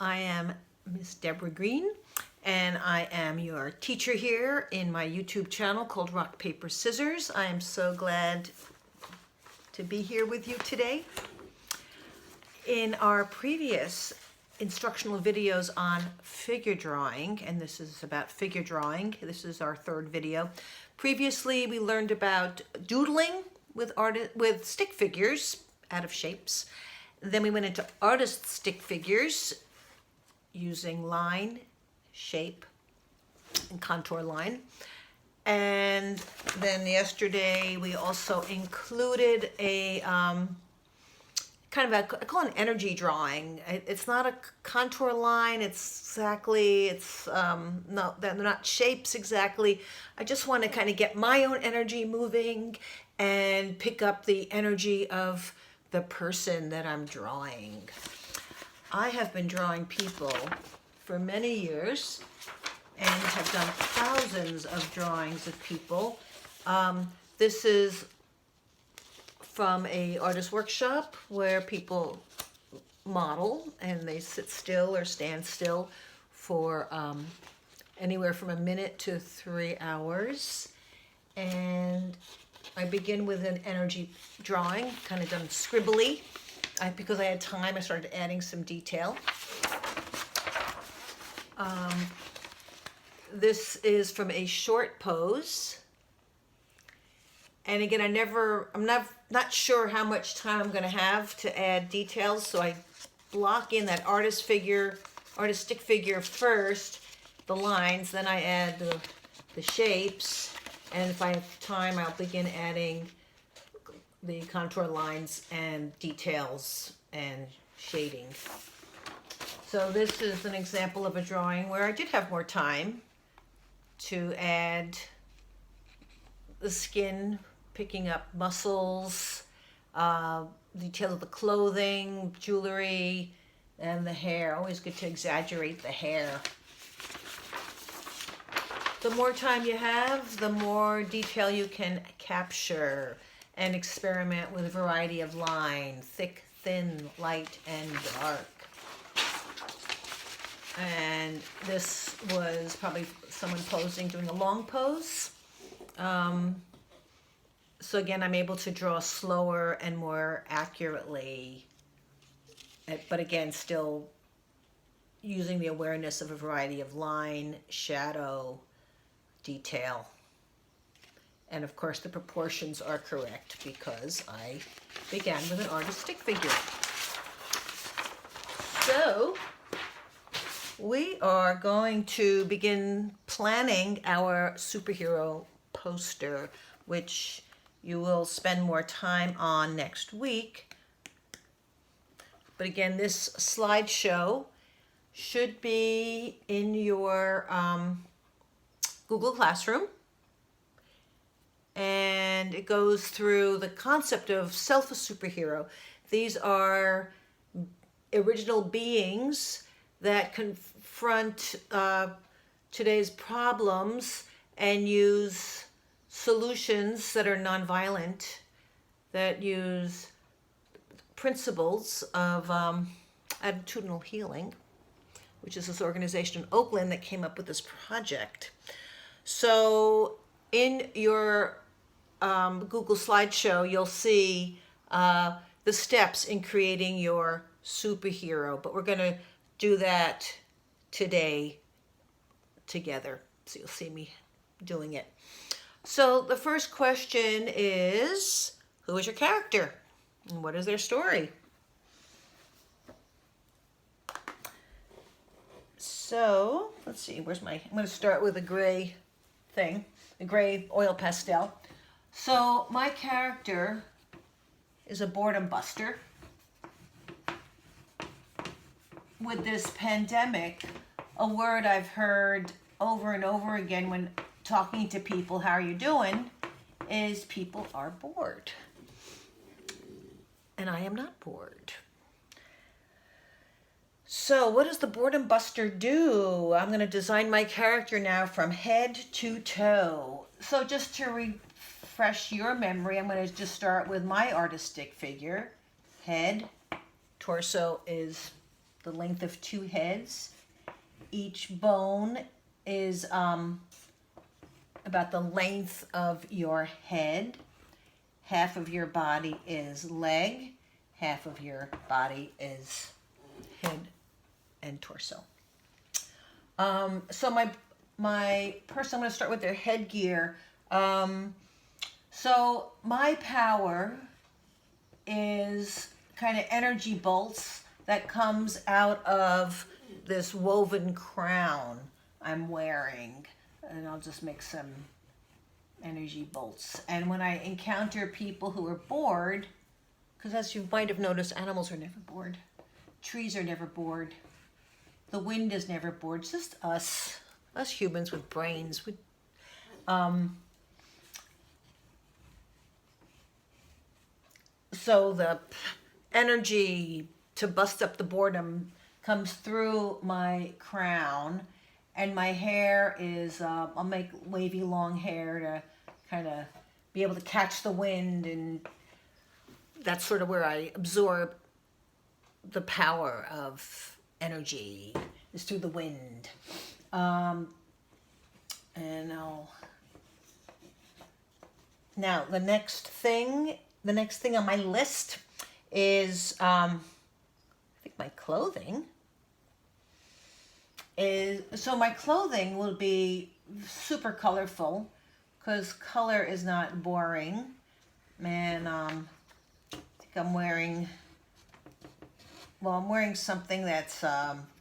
I am Miss Deborah Green, and I am your teacher here in my YouTube channel called Rock, Paper, Scissors. I am so glad to be here with you today. In our previous instructional videos on figure drawing, and this is about figure drawing, this is our third video. Previously, we learned about doodling with stick figures out of shapes. Then we went into artist stick figures using line, shape, and contour line. And then yesterday we also included a kind of I call it an energy drawing. It's not a contour line. It's no, they're not shapes exactly. I just want to kind of get my own energy moving and pick up the energy of the person that I'm drawing. I have been drawing people for many years and have done thousands of drawings of people. This is from a artist workshop where people model and they sit still or stand still for anywhere from a minute to 3 hours. And I begin with an energy drawing, kind of done scribbly. Because I had time, I started adding some detail. This is from a short pose. And again, I'm not sure how much time I'm going to have to add details, so I block in that artistic figure first, the lines, then I add the shapes, and if I have time, I'll begin adding the contour lines and details and shading. So this is an example of a drawing where I did have more time to add the skin, picking up muscles, detail of the clothing, jewelry, and the hair. Always good to exaggerate the hair. The more time you have, the more detail you can capture and experiment with a variety of line, thick, thin, light, and dark. And this was probably someone posing, doing a long pose. So again, I'm able to draw slower and more accurately, but again, still using the awareness of a variety of line, shadow, detail. And of course, the proportions are correct because I began with an artistic figure. So we are going to begin planning our superhero poster, which you will spend more time on next week. But again, this slideshow should be in your Google Classroom. And it goes through the concept of self a superhero. These are original beings that confront today's problems and use solutions that are nonviolent, that use principles of attitudinal healing, which is this organization in Oakland that came up with this project. So in your Google slideshow, you'll see the steps in creating your superhero, but we're going to do that today together. So you'll see me doing it. So the first question is, who is your character? And what is their story? So let's see, I'm going to start with a gray thing, a gray oil pastel. So my character is a boredom buster. With this pandemic, a word I've heard over and over again when talking to people, how are you doing, is people are bored. And I am not bored. So what does the boredom buster do? I'm going to design my character now from head to toe. So just to refresh your memory, I'm going to just start with my artistic figure. Head, torso is the length of 2 heads. Each bone is about the length of your head. Half of your body is leg, half of your body is head and torso. So my person, I'm going to start with their headgear. So my power is kind of energy bolts that comes out of this woven crown I'm wearing. And I'll just make some energy bolts. And when I encounter people who are bored, because as you might have noticed, animals are never bored. Trees are never bored. The wind is never bored. It's just us humans with brains. So the energy to bust up the boredom comes through my crown, and my hair is, I'll make wavy long hair to kind of be able to catch the wind, and that's sort of where I absorb the power of energy, is through the wind. And now the next thing on my list is, I think my clothing. So my clothing will be super colorful, because color is not boring. And I think I'm wearing something that's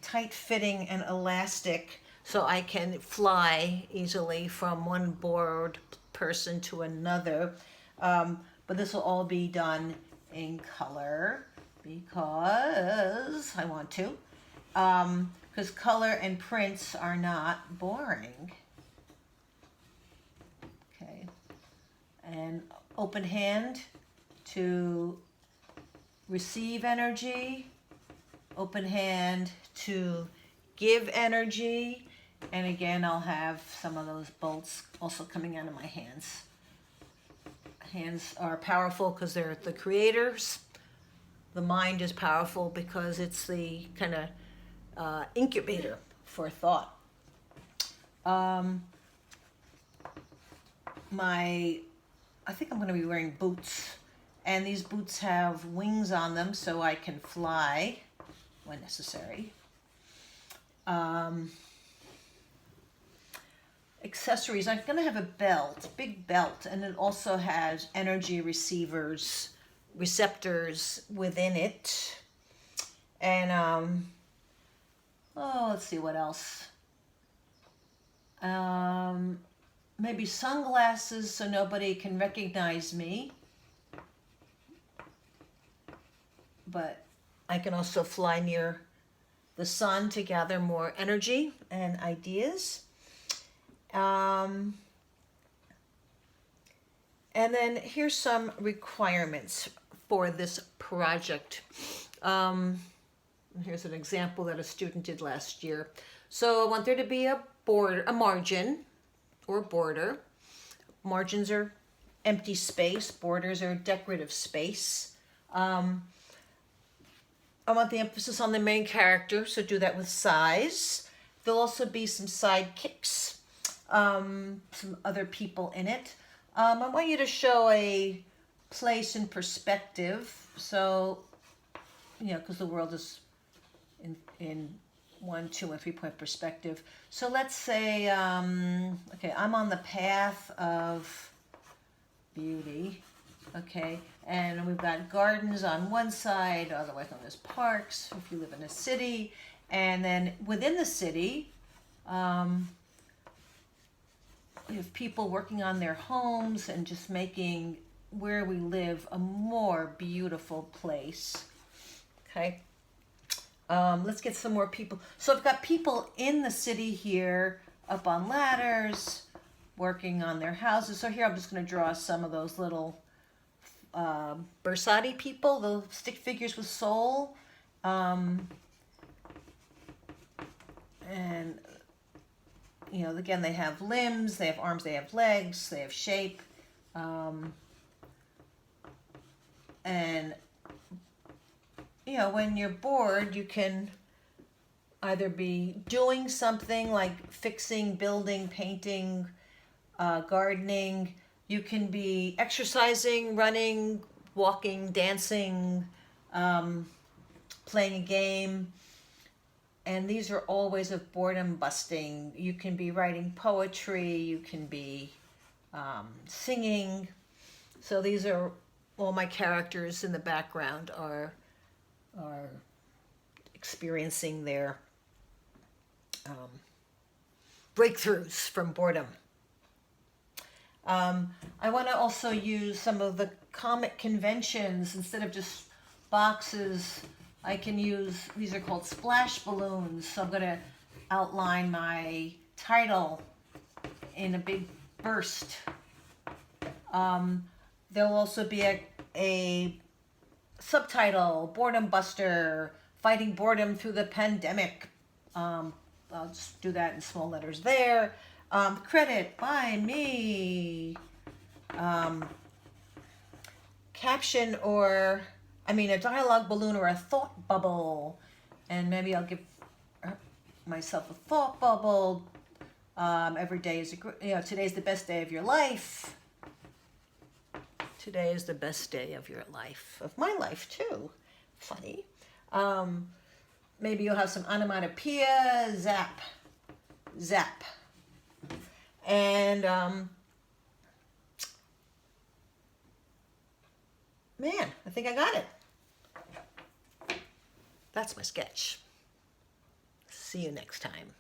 tight-fitting and elastic, so I can fly easily from one bored person to another. But this will all be done in color because I want to. Because color and prints are not boring. Okay. And open hand to receive energy. Open hand to give energy. And again, I'll have some of those bolts also coming out of my hands. Hands are powerful because they're the creators. The mind is powerful because it's the kind of incubator for thought. I think I'm going to be wearing boots, and these boots have wings on them so I can fly when necessary. Accessories, I'm going to have a belt, big belt, and it also has energy receptors within it. And let's see what else. Maybe sunglasses so nobody can recognize me. But I can also fly near the sun to gather more energy and ideas. And then here's some requirements for this project. Here's an example that a student did last year. So I want there to be a margin or border. Margins are empty space. Borders are decorative space. I want the emphasis on the main character, so do that with size. There'll also be some sidekicks, some other people in it. I want you to show a place in perspective. So, because the world is in 1, 2, and 3 point perspective. So let's say, okay, I'm on the path of beauty. Okay, and we've got gardens on one side, otherwise known as parks, if you live in a city. And then within the city, we have people working on their homes and just making where we live a more beautiful place. Okay, let's get some more people. So I've got people in the city here, up on ladders, working on their houses. So here I'm just going to draw some of those little Bersati people, the stick figures with soul. And, again, they have limbs, they have arms, they have legs, they have shape. And, when you're bored, you can either be doing something like fixing, building, painting, gardening. You can be exercising, running, walking, dancing, playing a game. And these are all ways of boredom busting. You can be writing poetry, you can be singing. So these are all my characters in the background are experiencing their breakthroughs from boredom. I want to also use some of the comic conventions. Instead of just boxes, I can use, these are called splash balloons. So I'm going to outline my title in a big burst. There'll also be a subtitle, Boredom Buster, Fighting Boredom Through the Pandemic. I'll just do that in small letters there. Credit by me. Caption or, a dialogue balloon or a thought bubble. And maybe I'll give myself a thought bubble. Every day is, today's the best day of your life. Today is the best day of your life, of my life too. Funny. Maybe you'll have some onomatopoeia, zap, zap. And, man, I think I got it. That's my sketch. See you next time.